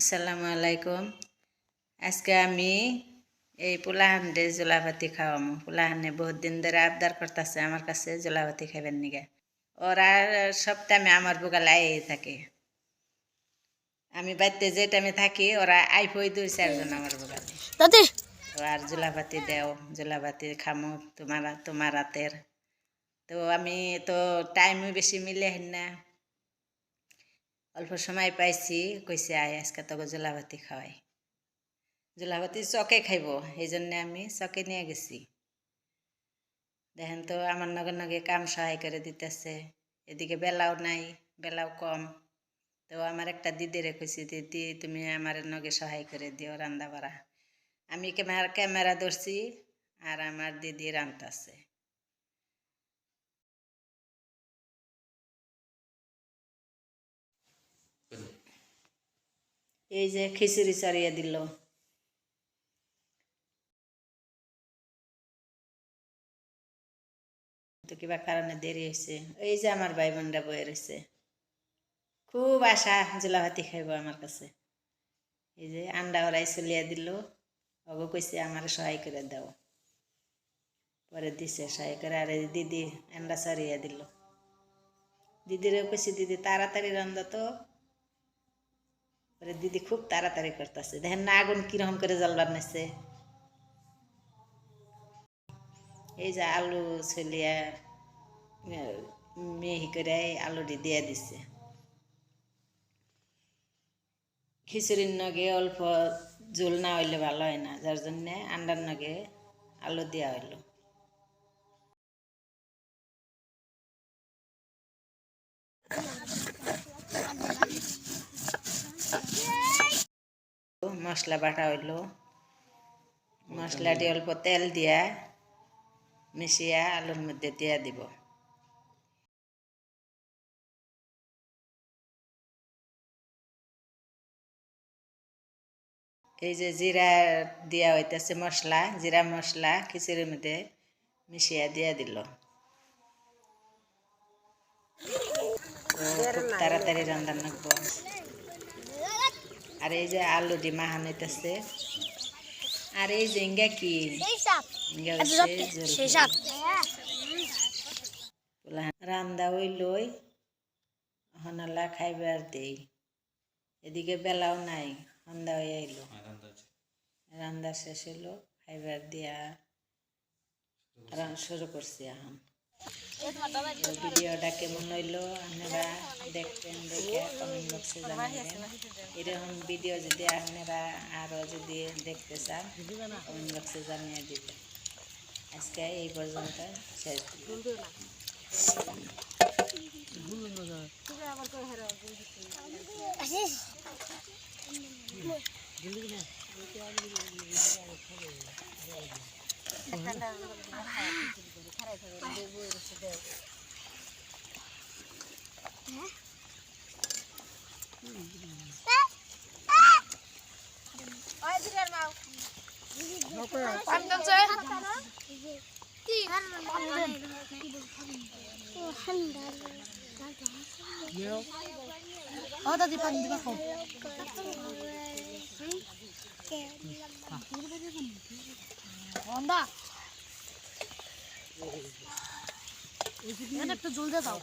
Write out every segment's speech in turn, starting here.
আসসালামু আলাইকুম। আজকে আমি এই পোলাহানরে জোলাভাতি খাওয়ামো। পোলাহানে বহুত দিন ধরে আবদার করতেছে আমার কাছে জোলাভাতি খাইবেন নিগে। ওরা সব টাইমে আমার বোকালে আইয়ে থাকে। আমি বাড়িতে যে টাইমে থাকি ওরা আইফই 2-4 জন আমার বোকালে। আর জোলাভাতি দেও, জোলাভাতি খামো তোমার রাতের। তো আমি তো টাইমও বেশি মিলে না, অল্প সময় পাইছি, কইছে আয় আজকে তোকে জোলাভাতি খাওয়াই। জোলাভাতি চকে খাইব, এই জন্য আমি চকে নিয়ে গেছি। দেখেন তো আমার নগে নগে কাম সহায় করে দিতেছে। এদিকে বেলাও নাই, বেলাও কম। তো আমার একটা দিদিরে কইছি, দিদি তুমি আমার নগে সহায় করে দিও রান্না বাড়া। আমি ক্যামেরা ধরছি আর আমার দিদি রান্তাছে। এই যে খিচুড়ি চড়িয়ে দিল। তো কিবা কারণে দেরি হয়েছে। এই যে আমার ভাই বোনরা বয়ে রয়েছে, খুব আশা জোলাভাতি খাইব আমার কাছে। এই যে আন্ডা ওরাই চলিয়া দিল, অগো কইছে আমার সহায় করে দাও। পরে দিছে সহায় করে। আর দিদি আন্ডা চড়িয়ে দিল। দিদিরে কইছি দিদি তাড়াতাড়ি রান্না তো। পরে দিদি খুব তাড়াতাড়ি করতেছে। দেখেন না আগুন কিরকম করে জ্বলবার নিচ্ছে। এই যে আলু ছলিয়া মিহি করে আলুটি দিয়ে দিছে। খিচুড়ির নগে অল্প ঝোল না হইলে ভালো হয় না, যার জন্যে আন্ডার নগে আলু দেওয়া হইল। মশলা বাটা হইল, মশলাটি অল্প তেল দিয়া মিশিয়া আলুর মধ্যে দিয়া দিব। এই যে জিরা দিয়া হইতেছে মশলা, জিরা মশলা খিচুড়ির মধ্যে মিশিয়া দিয়া দিল। খুব তাড়াতাড়ি রান্না নাকবো। আর এই যে আলুটি মাহান হইতেছে। আর এই যে ইঙ্গা কি রান্দা হইলই হনালা খাইবার দেই। এদিকে বেলাও নাই, সন্ধ্যা হয়ে আইলো। রান্দা শেষ হইলো, খাইবার দিয়া শুরু করছি এখন। ভিডিওটা কেমন হইলো আপনারা দেখবেন, দেখে কমেন্ট বক্সে জানাবেন। এরকম ভিডিও যদি আপনারা আরও যদি দেখতে চান কমেন্ট বক্সে জানিয়ে দিবেন। আজকে এই পর্যন্ত শেষ দিলাম। দাদি পানি দিবা খাও। একটু জল দিয়ে দাও।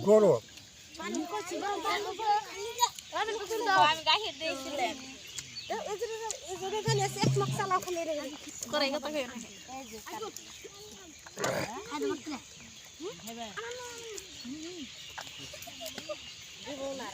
গরম আমি গাহির দিয়েছিলেন এক মশলা খুলে করে কথা কই না